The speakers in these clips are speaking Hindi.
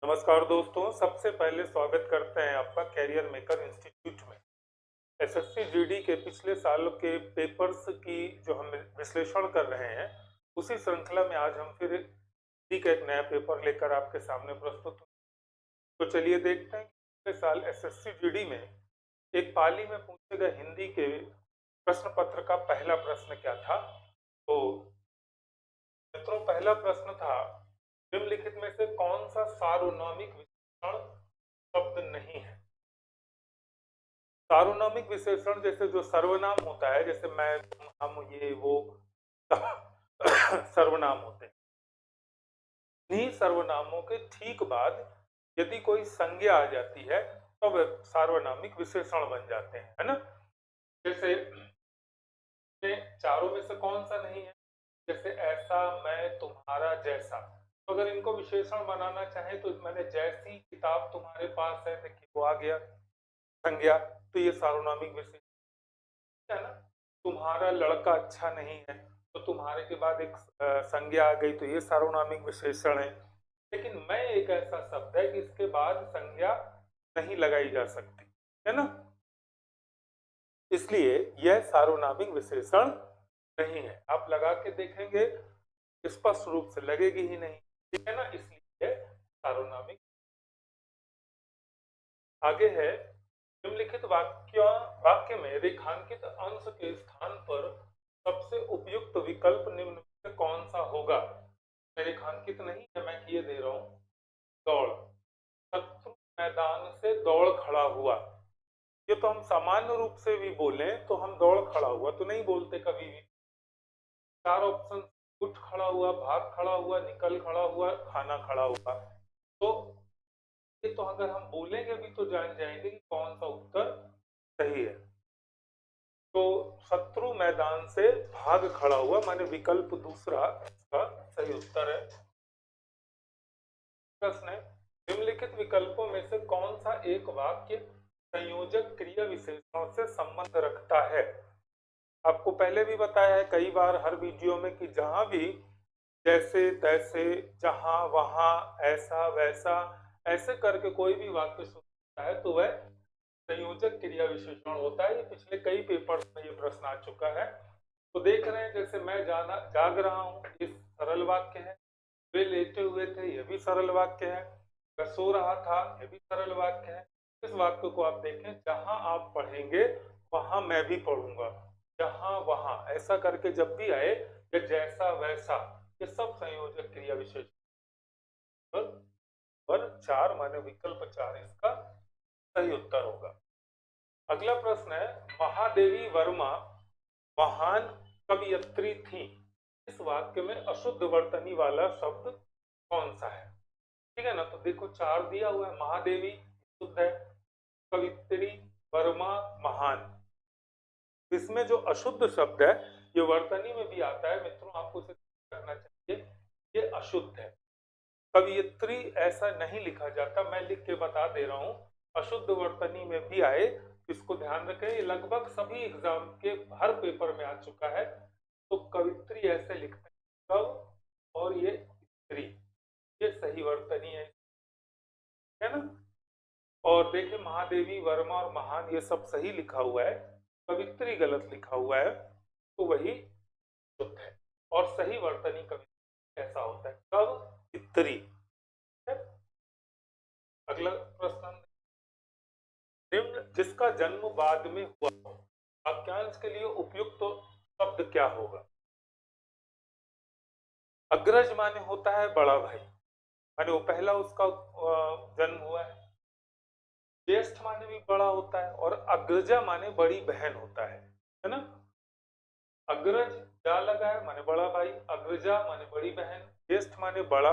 नमस्कार दोस्तों, सबसे पहले स्वागत करते हैं आपका कैरियर मेकर इंस्टीट्यूट में। एसएससी जीडी के पिछले साल के पेपर्स की जो हम विश्लेषण कर रहे हैं, उसी श्रृंखला में आज हम फिर हिंदी का एक नया पेपर लेकर आपके सामने प्रस्तुत हो। तो चलिए देखते हैं कि पिछले साल एसएससी जीडी में एक पाली में पूछे गए हिंदी के प्रश्न पत्र का पहला प्रश्न क्या था। तो मित्रों, पहला प्रश्न था, निम्नलिखित में से कौन सा सार्वनामिक विशेषण शब्द नहीं है। सार्वनामिक विशेषण जैसे जो सर्वनाम होता है, जैसे मैं, तुम, हम, ये, वो सर्वनाम होते हैं। इन्हीं सर्वनामों के ठीक बाद यदि कोई संज्ञा आ जाती है तो वह सार्वनामिक विशेषण बन जाते हैं, है ना। जैसे चारों में से कौन सा नहीं है, जैसे ऐसा, मैं, तुम्हारा, जैसा। तो अगर इनको विशेषण बनाना चाहे तो मैंने जैसी किताब तुम्हारे पास है, देखिए वो आ गया संज्ञा, तो ये सार्वनामिक विशेषण है ना। तुम्हारा लड़का अच्छा नहीं है, तो तुम्हारे के बाद एक संज्ञा आ गई, तो ये सार्वनामिक विशेषण है। लेकिन मैं एक ऐसा शब्द है कि इसके बाद संज्ञा नहीं लगाई जा सकती, है ना, इसलिए यह सार्वनामिक विशेषण नहीं है। आप लगा के देखेंगे, स्पष्ट रूप से लगेगी ही नहीं, ठीक है ना, इसलिए सार्वनामिक। आगे है, निम्नलिखित वाक्य में रेखांकित अंश के स्थान पर सबसे उपयुक्त विकल्प निम्न में से कौन सा होगा। मैं रेखांकित नहीं है, मैं किए दे रहा हूं। दौड़, शत्रु मैदान से दौड़ खड़ा हुआ। ये तो हम सामान्य रूप से भी बोले तो हम दौड़ खड़ा हुआ तो नहीं बोलते कभी भी। चार ऑप्शन, उठ खड़ा हुआ, भाग खड़ा हुआ, निकल खड़ा हुआ, खाना खड़ा हुआ। तो ये तो अगर हम बोलेंगे भी तो जान जाएंगे कि कौन सा उत्तर सही है। तो शत्रु मैदान से भाग खड़ा हुआ माने विकल्प दूसरा इसका सही उत्तर है। प्रश्न है, निम्नलिखित विकल्पों में से कौन सा एक वाक्य संयोजक क्रिया विशेषणों से संबंध रखता है। आपको पहले भी बताया है कई बार हर वीडियो में कि जहां भी जैसे तैसे, जहां वहां, ऐसा वैसा, ऐसे करके कोई भी वाक्य सुनता है तो वह संयोजक क्रिया विशेषण होता है। ये पिछले कई पेपर्स में ये प्रश्न आ चुका है। तो देख रहे हैं, जैसे मैं जाग रहा हूं, ये सरल वाक्य है। वे लेटे हुए थे, ये भी सरल वाक्य है। मैं सो रहा था, ये भी सरल वाक्य है। इस वाक्य को आप देखें, जहां आप पढ़ेंगे वहां मैं भी पढ़ूंगा, जहां वहां, ऐसा करके जब भी आए, या जैसा वैसा, ये सब संयोजक क्रिया विशेषण पर चार माने विकल्प चार इसका सही उत्तर होगा। अगला प्रश्न है, महादेवी वर्मा महान कवयित्री थी। इस वाक्य में अशुद्ध वर्तनी वाला शब्द कौन सा है। ठीक है ना, तो देखो चार दिया हुआ है, महादेवी शुद्ध है, कवित्री, वर्मा, महान। इसमें जो अशुद्ध शब्द है ये वर्तनी में भी आता है मित्रों, आपको इसे करना चाहिए, ये अशुद्ध है। कवियत्री ऐसा नहीं लिखा जाता, मैं लिख के बता दे रहा हूं, अशुद्ध वर्तनी में भी आए, इसको ध्यान रखें। ये लगभग सभी एग्जाम के हर पेपर में आ चुका है। तो कवित्री ऐसे लिखते हैं, कव और ये स्त्री, ये सही वर्तनी है ना। और देखिए महादेवी, वर्मा और महान ये सब सही लिखा हुआ है, कवित्री गलत लिखा हुआ है, तो वही शुद्ध है। और सही वर्तनी कवित्री ऐसा होता है, कव इत्री। अगला प्रश्न, निम्न जिसका जन्म बाद में हुआ हो, वाक्यांश के लिए उपयुक्त तो शब्द क्या होगा। अग्रज माने होता है बड़ा भाई, माने वो पहला उसका जन्म हुआ है। ज्येष्ठ माने भी बड़ा होता है, और अग्रजा माने बड़ी बहन होता है ना। अग्रज जा लगा है माने बड़ा भाई, अग्रजा माने बड़ी बहन, ज्येष्ठ माने बड़ा।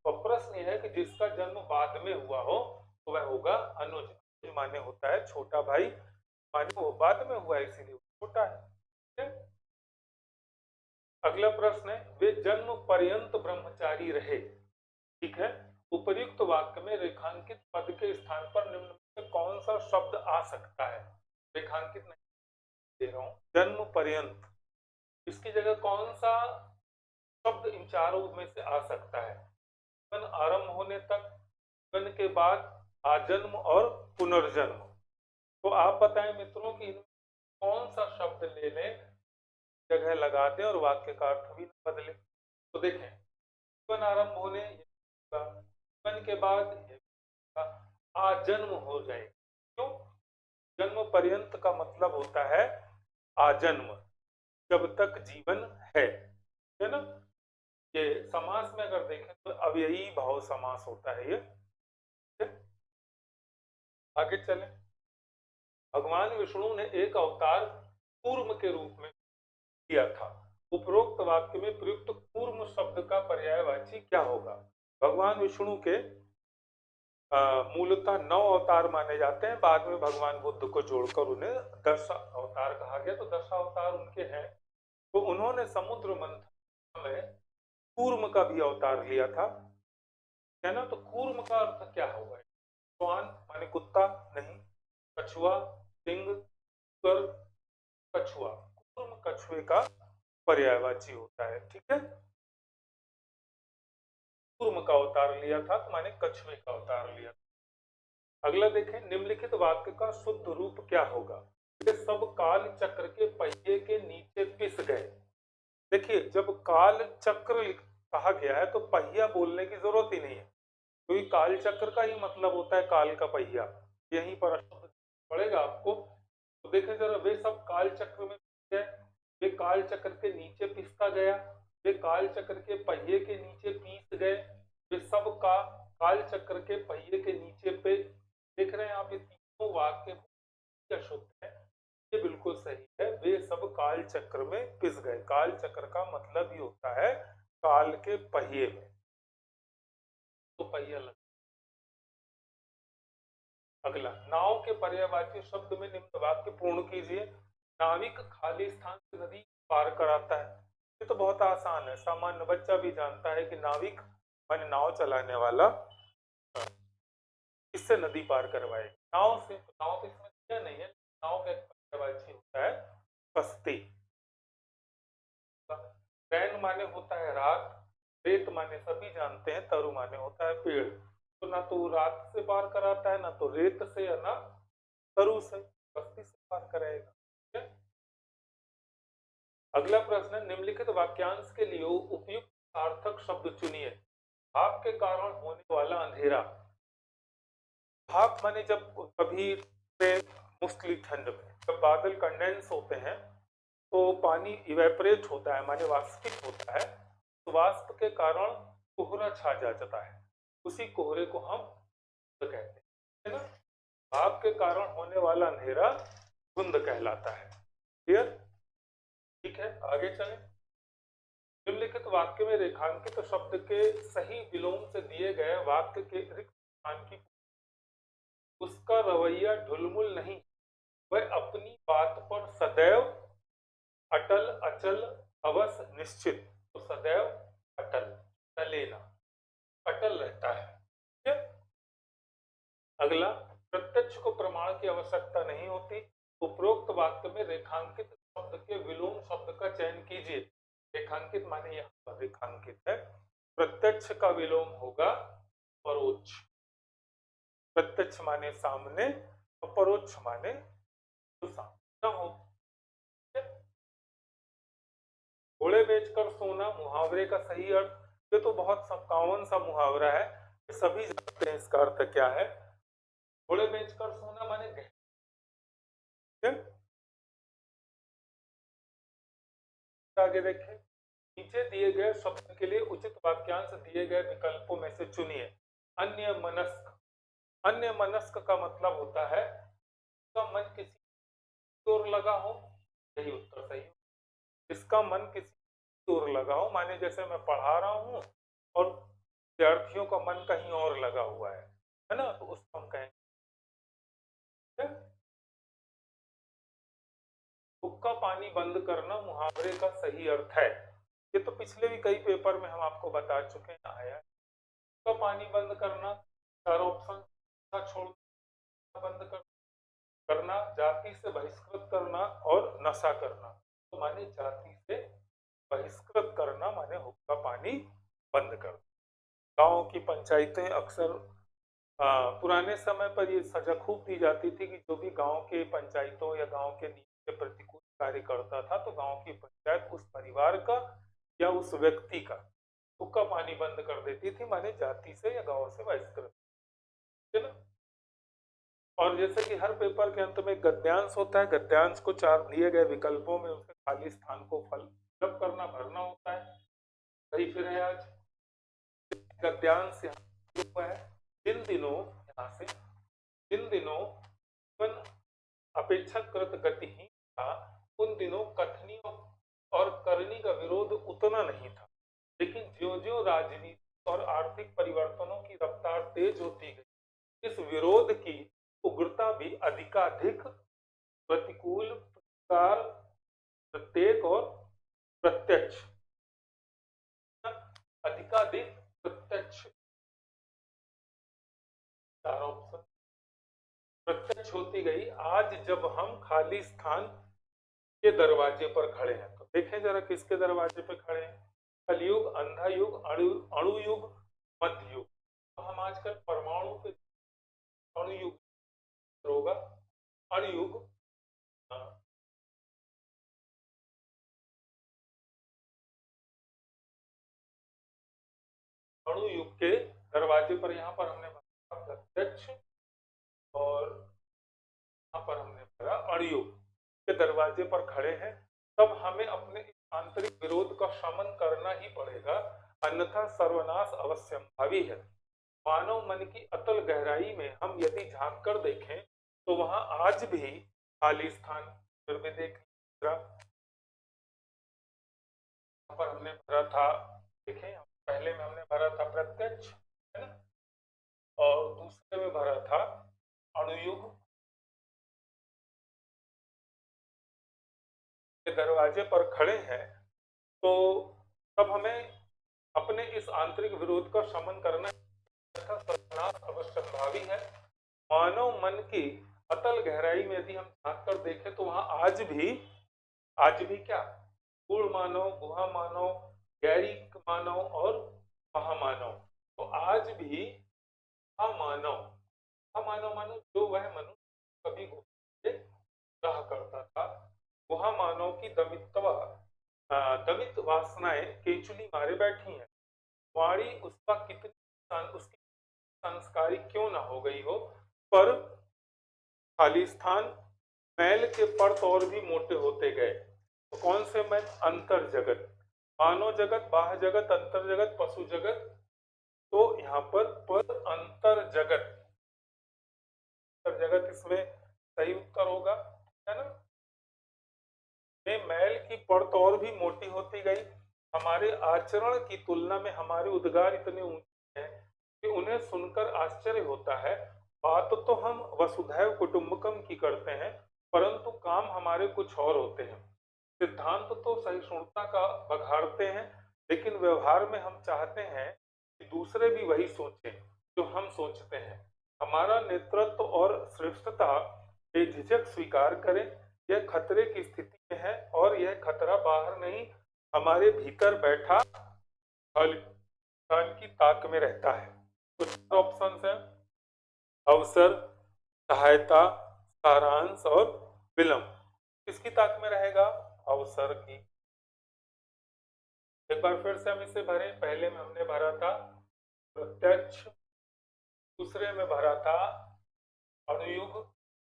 और प्रश्न यह है कि जिसका जन्म बाद में हुआ हो तो वह होगा अनुज। अनुज माने होता है छोटा भाई, माने वो बाद में हुआ है इसीलिए छोटा है, ठीक है? अगला प्रश्न है, वे जन्म पर्यंत ब्रह्मचारी रहे। ठीक है, उपर्युक्त वाक्य में रेखांकित पद के स्थान पर निम्न में से कौन सा शब्द आ सकता है। रेखांकित नहीं दे रहा हूं, जन्म पर्यंत, इसकी जगह कौन सा शब्द इन चारों में से आ सकता है। जीवन आरंभ होने तक, जीवन के बाद आजन्म और पुनर्जन्म। तो आप बताएं मित्रों कि इनमें कौन सा शब्द ले लें, जगह लगा दें और वाक्य का अर्थ भी न बदले। तो देखें, जीवन आरंभ होने जीवन के बाद आजन्म हो जाए। क्यों? जन्म पर्यंत का मतलब होता है आजन्म, जब तक जीवन है ना। ये समास में अगर देखें तो अव्ययी भाव समास होता है ये। आगे चलें। भगवान विष्णु ने एक अवतार कूर्म के रूप में किया था। उपरोक्त वाक्य में प्रयुक्त कूर्म शब्द का पर्यायवाची क्या होगा? भगवान विष्णु के मूलतः 9 अवतार माने जाते हैं, बाद में भगवान बुद्ध को जोड़कर उन्हें 10 अवतार कहा गया। तो 10 अवतार उनके हैं। तो उन्होंने समुद्र मंथन में कूर्म का भी अवतार लिया था, है ना। तो कूर्म का अर्थ क्या होगा? स्वान माने कुत्ता नहीं, कछुआ, सिंह, कर, कछुआ। कूर्म कछुए का पर्यायवाची होता है, ठीक है। कूर्म का अवतार लिया था तो माने कछुए का अवतार लिया था। अगला देखें, निम्नलिखित वाक्य का शुद्ध रूप क्या होगा? ये सब काल चक्र के पहिए के नीचे पिस गए। देखिए, जब काल चक्र कहा गया है तो पहिया बोलने की जरूरत ही नहीं है, क्योंकि काल चक्र का ही मतलब होता है काल का पहिया। यहीं पर पड़ेगा आपको। तो देखें जरा, वे सब काल चक्र में पिस गए, वे काल चक्र के नीचे पिसता गया, वे काल चक्र के पहिए के नीचे पीस गए, वे सब का काल चक्र के पहिए के नीचे पे। देख रहे हैं आप, ये तीनों वाक्य क्या शुद्ध है? ये बिल्कुल सही है। वे सब काल चक्र में पिस गए। काल चक्र का मतलब ही होता है काल के पहिए में, तो पहिया लग। अगला, नाव के पर्यायवाची शब्द में निम्न वाक्य पूर्ण कीजिए। नाविक खाली स्थान से नदी पार कराता है। ये तो बहुत आसान है, सामान्य बच्चा भी जानता है कि नाविक माने नाव चलाने वाला इससे नदी पार करवाए। नाव से, नाव तो इसमें क्या नहीं है। नाव का एक पर्यायवाची होता है कश्ती। रैन माने होता है रात, रेत माने सभी जानते हैं तरु माने होता है पेड़। तो ना तो रात से पार कराता है, ना तो रेत से, या ना तरु से, कश्ती से पार कराएगा। अगला प्रश्न, निम्नलिखित वाक्यांश के लिए उपयुक्त सार्थक शब्द चुनिए। भाप के कारण होने वाला अंधेरा। भाप माने जब कभी मुश्किल ठंड में जब बादल कंडेंस होते हैं तो पानी इवेपरेट होता है, माने वाष्पित होता है। तो वाष्प के कारण कोहरा छा जाता है, उसी कोहरे को हम धुंध कहते हैं, है ना। भाप के कारण होने वाला अंधेरा धुंध कहलाता है। क्लियर? ठीक है, आगे चलें। निम्नलिखित वाक्य में रेखांकित शब्द के सही विलोम से दिए गए वाक्य के रिक्त स्थान की। उसका रवैया ढुलमुल नहीं, वह अपनी बात पर सदैव अटल, अचल, अवश्य, निश्चित। तो सदैव अटल, टलेना, अटल रहता है, ठीक है। अगला, प्रत्यक्ष को प्रमाण की आवश्यकता नहीं होती। उपरोक्त वाक्य में रेखांकित शब्द के विलोम शब्द का चयन कीजिए। रेखांकित माने यहाँ पर रेखांकित है, प्रत्यक्ष का विलोम होगा परोक्ष। प्रत्यक्ष माने सामने और परोक्ष माने जो सामने न हो। घोड़े बेचकर सोना मुहावरे का सही अर्थ। ये तो बहुत कॉमन सा मुहावरा है, सभी जानते हैं इसका अर्थ क्या है। घोड़े बेचकर सोना माने आगे देखें, नीचे दिए गए शब्द के लिए उचित वाक्यांश दिए गए विकल्पों में से चुनिए। अन्य मनस्क। अन्य मनस्क का मतलब होता है इसका मन किसी ओर लगा हो, यही उत्तर सही हो। इसका मन किसी ओर लगा हो माने जैसे मैं पढ़ा रहा हूं और विद्यार्थियों का मन कहीं और लगा हुआ है ना, तो उसको हम कहेंगे। हुक्का पानी बंद करना मुहावरे का सही अर्थ है। ये तो पिछले भी कई पेपर में हम आपको बता चुके हैं, आया। हुक्का पानी बंद करना, चार ऑप्शन छोड़ना, बंद करना, जाति से बहिष्कृत करना और नशा करना। तो माने जाति से बहिष्कृत करना माने हुक्का पानी बंद करना। गांव की पंचायतें अक्सर पुराने समय पर ये सजा खूब दी जाती थी कि जो भी गांव के पंचायतों या गांव के नियम के प्रतिकूल कार्य करता था तो गांव की पंचायत उस परिवार का या उस व्यक्ति का हुक्का पानी बंद कर देती थी, माने जाति से या गांव से बहिष्कृत, है ना। और जैसे कि हर पेपर के अंत में गद्यांश होता है, गद्यांश को 4 दिए गए विकल्पों में उसके खाली स्थान को फिलअप करना, भरना होता है। सही फिर है आज गद्यांश यहाँ हुआ है। जिन दिनों यहाँ से जिन दिनों जीवन अपेक्षाकृत गतिहीन था उन दिनों कथनी और करनी का विरोध उतना नहीं था, लेकिन ज्यो ज्यो राजनीति और आर्थिक परिवर्तनों की रफ्तार तेज होती गई इस विरोध की उग्रता भी अधिकाधिक प्रतिकूल प्रतिकार प्रत्येक और प्रत्यक्ष अधिकाधिक प्रत्यक्ष चार ऑप्शन प्रत्यक्ष होती गई। आज जब हम खाली स्थान के दरवाजे पर खड़े हैं तो देखें जरा किसके दरवाजे पर खड़े हैं। कलयुग, अंधा युग, अणु युग, मध्य युग। तो हम आजकल परमाणु पे अणु युग होगा, अणु युग अणु युग के दरवाजे पर यहाँ पर हमने प्रत्यक्ष और यहाँ पर हमने भरा अणु युग के दरवाजे पर खड़े हैं, तब हमें अपने आंतरिक विरोध का शमन करना ही पड़ेगा, अन्यथा सर्वनाश अवश्यंभावी है। मानव मन की अतल गहराई में हम यदि झांक कर देखें तो वहां आज भी खाली स्थान फिर भी देख पर हमने भरा था, देखें पहले में हमने भरा था प्रत्यक्ष, है ना, और दूसरे में भरा था अणुयुग के दरवाजे पर खड़े हैं, तो तब हमें अपने इस आंतरिक विरोध का शमन करना अवश्यंभावी है। मानव मन की अतल गहराई में यदि हम झांक कर देखें तो वहां आज भी क्या गूढ़ मानव, गुहा मानव, गैरिक मानव और महामानव। तो आज भी मानव मानव जो वह मनुष्य कभी रहा करता था, गुहा मानव की दमित वासनाएं केचुली मारे बैठी हैं। वाणी उसका उसकी संस्कारिक क्यों ना हो गई हो, पर खाली स्थान मैल के पर्त और भी मोटे होते गए। तो कौन से मैल? अंतर जगत, मानव जगत, बाह्य जगत, अंतर जगत, पशु जगत। तो यहाँ पर अंतर जगत, जगत इसमें सही उत्तर होगा, है ना। में मैल की परत और भी मोटी होती गई। हमारे आचरण की तुलना में हमारे उद्गार इतने ऊंचे हैं कि उन्हें सुनकर आश्चर्य होता है। बात तो हम वसुधैव कुटुंबकम की करते हैं, परंतु काम हमारे कुछ और होते हैं। सिद्धांत तो सहिष्णुता का बघाड़ते हैं, लेकिन व्यवहार में हम चाहते हैं कि दूसरे भी वही सोचें जो हम सोचते हैं। हमारा नेतृत्व और श्रेष्ठता बेझिझक स्वीकार करें। यह खतरे की स्थिति में है और यह खतरा बाहर नहीं, हमारे भीतर बैठा खालिस्तान की ताक में रहता है। तो ऑप्शन है अवसर, सहायता, सारांश और विलंब। किसकी ताक में रहेगा? अवसर की। एक बार फिर से हम इसे भरें। पहले में हमने भरा था प्रत्यक्ष, दूसरे में भरा था अणुयुग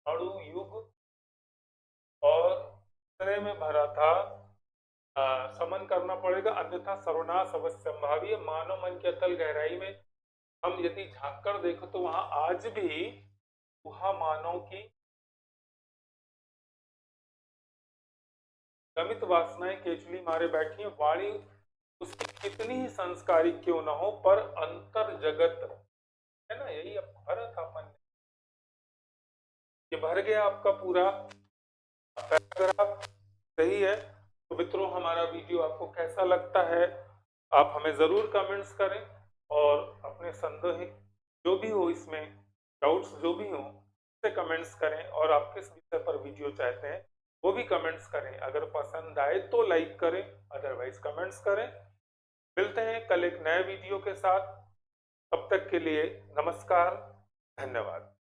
और तीसरे में भरा था समन करना पड़ेगा, अन्यथा सर्वनाश अवश्यंभावी है। मानव मन की अतल गहराई में हम यदि झांक कर देखें तो वहां आज भी वहां मानव की दमित वासनाएं केचुली मारे बैठी है। वाणी उसकी कितनी ही संस्कारिक क्यों ना हो, पर अंतर जगत, है ना, यही अब भरा था अपन ने। ये भर गया आपका पूरा पैराग्राफ, सही है। तो मित्रों हमारा वीडियो आपको कैसा लगता है आप हमें जरूर कमेंट्स करें, और अपने संदेह जो भी हो, इसमें डाउट्स जो भी हो उसे कमेंट्स करें, और आप किस विषय पर वीडियो चाहते हैं वो भी कमेंट्स करें। अगर पसंद आए तो लाइक करें, अदरवाइज कमेंट्स करें। मिलते हैं कल एक नए वीडियो के साथ, तब तक के लिए नमस्कार। धन्यवाद।